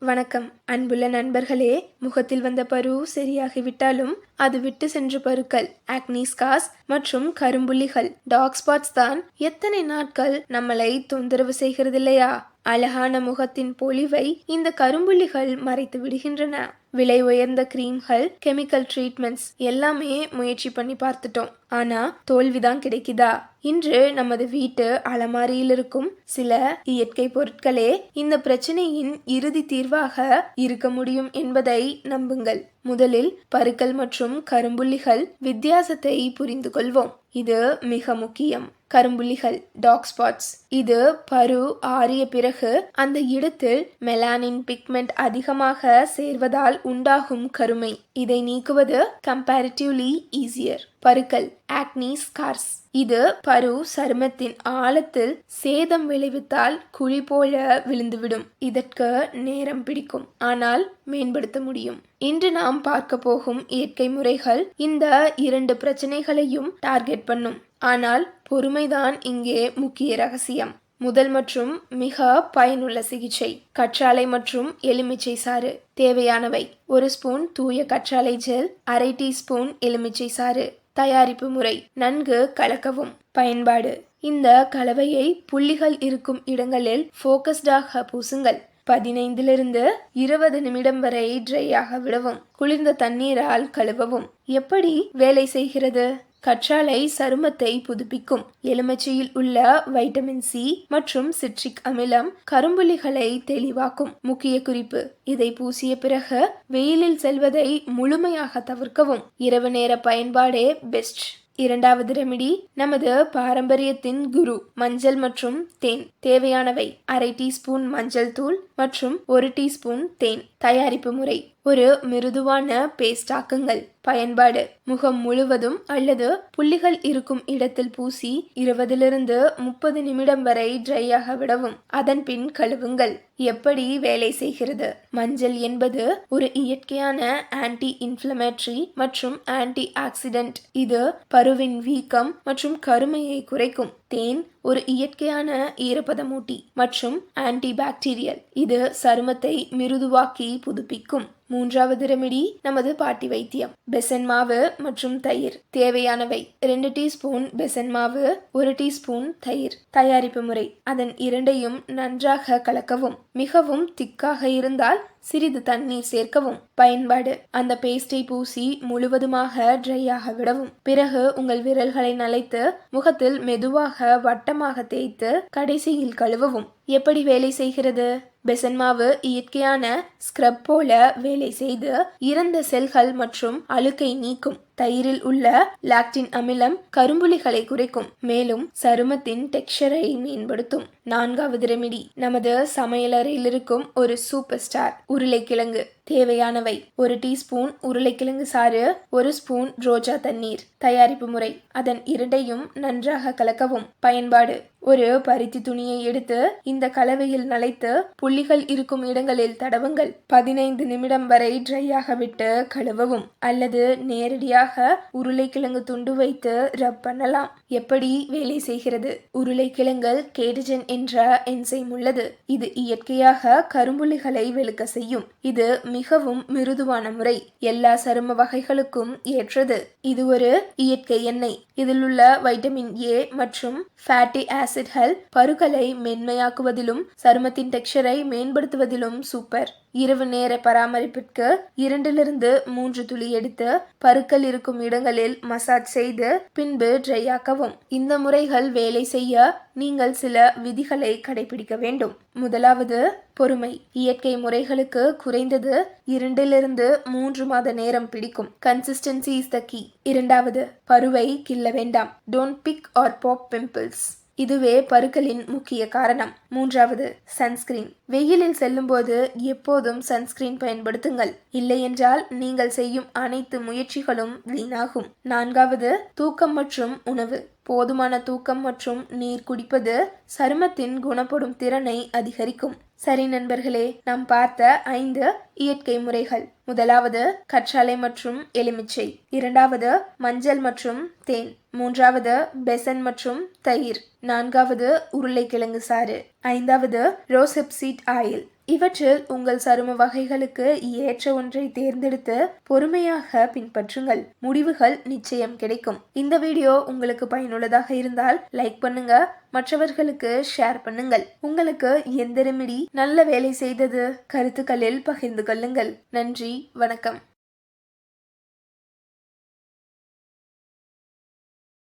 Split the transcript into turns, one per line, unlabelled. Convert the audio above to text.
வணக்கம் அன்புள்ள நண்பர்களே. முகத்தில் வந்த பரு சரியாகிவிட்டாலும் அது விட்டு சென்ற பருக்கள், ஆக்னி ஸ்கார்ஸ் மற்றும் கரும்புள்ளிகள், டார்க் ஸ்பாட்ஸ் தான் எத்தனை நாட்கள் நம்மளை தொந்தரவு செய்கிறது இல்லையா? அழகான முகத்தின் பொலிவை இந்த கரும்புள்ளிகள் மறைத்து விடுகின்றன. விலை உயர்ந்த கிரீம்கள், கெமிக்கல் ட்ரீட்மெண்ட்ஸ் எல்லாமே முயற்சி பண்ணி பார்த்துட்டோம். ஆனா தோல்விதான் கிடைக்குதா? இன்று நமது வீட்டு அலமாரியில் இருக்கும் சில இயற்கை பொருட்களே இந்த பிரச்சனையின் இறுதி தீர்வாக இருக்க முடியும் என்பதை நம்புங்கள். முதலில் பருக்கள் மற்றும் கரும்புள்ளிகள் வித்தியாசத்தை புரிந்து கொள்வோம். இது மிக முக்கியம். கரும்புள்ளிகள், டார்க் ஸ்பாட்ஸ், இது பரு ஆறிய பிறகு அந்த இடத்தில் மெலானின் பிக்மெண்ட் அதிகமாக சேர்வதால் உண்டாகும் கருமை. இதை நீக்குவது கம்பேரிட்டிவ்லி ஈஸியர். பருக்கள், ஆக்னி ஸ்கார்ஸ், இது பரு சருமத்தின் ஆழத்தில் சேதம் விளைவித்தால் குழி போல விழுந்துவிடும். இதற்கு நேரம் பிடிக்கும், ஆனால் மேம்படுத்த முடியும். இன்று நாம் பார்க்க போகும் இயற்கை முறைகள் இந்த இரண்டு பிரச்சனைகளையும் டார்கெட் பண்ணும். ஆனால் பொறுமைதான் இங்கே முக்கிய ரகசியம். முதல் மற்றும் மிக பயனுள்ள சிகிச்சை, கற்றாழை மற்றும் எலுமிச்சை சாறு. தேவையானவை: 1 ஸ்பூன் தூய கற்றாழை ஜெல், அரை டீஸ்பூன் எலுமிச்சை சாறு. தயாரிப்பு முறை: நன்கு கலக்கவும். பயன்பாடு: இந்த கலவையை புள்ளிகள் இருக்கும் இடங்களில் ஃபோக்கஸ்டாக பூசுங்கள். 15 to 20 நிமிடம் வரை ட்ரை ஆக விடவும். குளிர்ந்த தண்ணீரால் கழுவவும். எப்படி வேலை செய்கிறது? கற்றாழை சருமத்தை புதுப்பிக்கும். எலுமிச்சையில் உள்ள வைட்டமின் சி மற்றும் சிட்ரிக் அமிலம் கரும்புள்ளிகளை தெளிவாக்கும். முக்கிய குறிப்பு: இதை பூசிய பிறகு வெயிலில் செல்வதை முழுமையாக தவிர்க்கவும். இரவு நேர பயன்பாடே பெஸ்ட். இரண்டாவது ரெமிடி, நமது பாரம்பரியத்தின் குரு, மஞ்சள் மற்றும் தேன். தேவையானவை: அரை டீஸ்பூன் மஞ்சள் தூள் மற்றும் 1 டீஸ்பூன் தேன். தயாரிப்பு முறை: ஒரு மிருதுவான பேஸ்ட் ஆக்குங்கள். பயன்பாடு: முகம் முழுவதும் அல்லது புள்ளிகள் இருக்கும் இடத்தில் பூசி 20 to 30 நிமிடம் வரை ட்ரை ஆக விடவும். அதன் பின் கழுவுங்கள். எப்படி வேலை செய்கிறது? மஞ்சள் என்பது ஒரு இயற்கையான ஆன்டி இன்ஃப்ளமேட்டரி மற்றும் ஆன்டி ஆக்சிடென்ட். இது பருவின் வீக்கம் மற்றும் கருமையை குறைக்கும். தேன் ஒரு இயற்கையான ஈரப்பதமூட்டி மற்றும் ஆன்டி பாக்டீரியல். இது சருமத்தை மிருதுவாக்கி புதுப்பிக்கும். மூன்றாவது ரெமிடி, நமது பாட்டி வைத்தியம், பெசன் மாவு மற்றும் தயிர். தேவையானவை: 2 டீஸ்பூன் பெசன் மாவு, 1 டீஸ்பூன் தயிர். தயாரிப்பு முறை: அதன் இரண்டையும் நன்றாக கலக்கவும். மிகவும் திக்காக இருந்தால் சிறிது தண்ணீர் சேர்க்கவும். பயன்பாடு: அந்த பேஸ்டை பூசி முழுவதுமாக ட்ரை ஆக விடவும். பிறகு உங்கள் விரல்களை நனைத்து முகத்தில் மெதுவாக வட்டமாக தேய்த்து கடைசியில் கழுவவும். எப்படி வேலை செய்கிறது? பெசன் மாவு இயற்கையான ஸ்க்ரப் போல வேலை செய்து இறந்த செல்கள் மற்றும் அழுக்கை நீக்கும். தயிரில் உள்ள லாக்டின் அமிலம் கரும்புள்ளிகளை குறைக்கும், மேலும் சருமத்தின் டெக்ஸ்சரை மேம்படுத்தும். நான்காவது ரெமிடி, நமது சமையலறையில் இருக்கும் ஒரு சூப்பர் ஸ்டார், உருளைக்கிழங்கு. தேவையானவை: 1 டீஸ்பூன் உருளைக்கிழங்கு சாறு, 1 ஸ்பூன் ரோஜா தண்ணீர். தயாரிப்பு முறை: அதன் இரண்டையும் நன்றாக கலக்கவும். பயன்பாடு: ஒரு பருத்தி துணியை எடுத்து இந்த கலவையில் நனைத்து புள்ளிகள் இருக்கும் இடங்களில் தடவுங்கள். 15 நிமிடம் வரை ட்ரை ஆக விட்டு கழுவவும். அல்லது நேரடியாக உருளைக்கிழங்கு துண்டு வைத்து ரப் பண்ணலாம். எப்படி வேலை செய்கிறது? உருளைக்கிழங்கில் கேடஜன் என்ற என்சைம் உள்ளது. இது இயற்கையாக கரும்புள்ளிகளை வெளுக்க செய்யும். இது மிகவும் மிருதுவான முறை, எல்லா சரும வகைகளுக்கும் ஏற்றது. இது ஒரு இயற்கை எண்ணெய். இதில் உள்ள வைட்டமின் ஏ மற்றும் ஃபேட்டி ஆசிட்கள் பருக்களை மென்மையாக்குவதிலும் சருமத்தின் டெக்ஸ்சரை மேம்படுத்துவதிலும் சூப்பர். இரவு நேர பராமரிப்பிற்கு 2 to 3 துளி எடுத்து பருக்கள் இருக்கும் இடங்களில் மசாஜ் செய்து பின்பு ட்ரை ஆக்கவும். இந்த முறைகள் வேலை செய்ய நீங்கள் சில விதிகளை கடைபிடிக்க வேண்டும். முதலாவது, பொறுமை. இயற்கை முறைகளுக்கு குறைந்தது 2 to 3 மாத நேரம் பிடிக்கும். Consistency is the key. இரண்டாவது, பருவை கிள்ள வேண்டாம். Don't pick or pop pimples. இதுவே பருக்களின் முக்கிய காரணம். மூன்றாவது, சன்ஸ்கிரீன். வெயிலில் செல்லும்போது எப்போதும் சன்ஸ்கிரீன் பயன்படுத்துங்கள். இல்லையென்றால் நீங்கள் செய்யும் அனைத்து முயற்சிகளும் வீணாகும். நான்காவது, தூக்கம் மற்றும் உணவு. போதுமான தூக்கம் மற்றும் நீர் குடிப்பது சருமத்தின் குணப்படும் திறனை அதிகரிக்கும். சரி நண்பர்களே, நாம் பார்த்த 5 இயற்கை முறைகள். முதலாவது கற்றாழை மற்றும் எலுமிச்சை, இரண்டாவது மஞ்சள் மற்றும் தேன், மூன்றாவது பெசன் மற்றும் தயிர், நான்காவது உருளைக்கிழங்கு சாறு, ஐந்தாவது ரோசெப் சீட் ஆயில். இவற்றில் உங்கள் சரும வகைகளுக்கு ஏற்ற ஒன்றை தேர்ந்தெடுத்து பொறுமையாக பின்பற்றுங்கள். முடிவுகள் நிச்சயம் கிடைக்கும். இந்த வீடியோ உங்களுக்கு பயனுள்ளதாக இருந்தால் லைக் பண்ணுங்க, மற்றவர்களுக்கு ஷேர் பண்ணுங்கள். உங்களுக்கு எந்த ரெமெடி நல்ல வேலை செய்தது கருத்துக்களில் பகிர்ந்து கொள்ளுங்கள். நன்றி, வணக்கம்.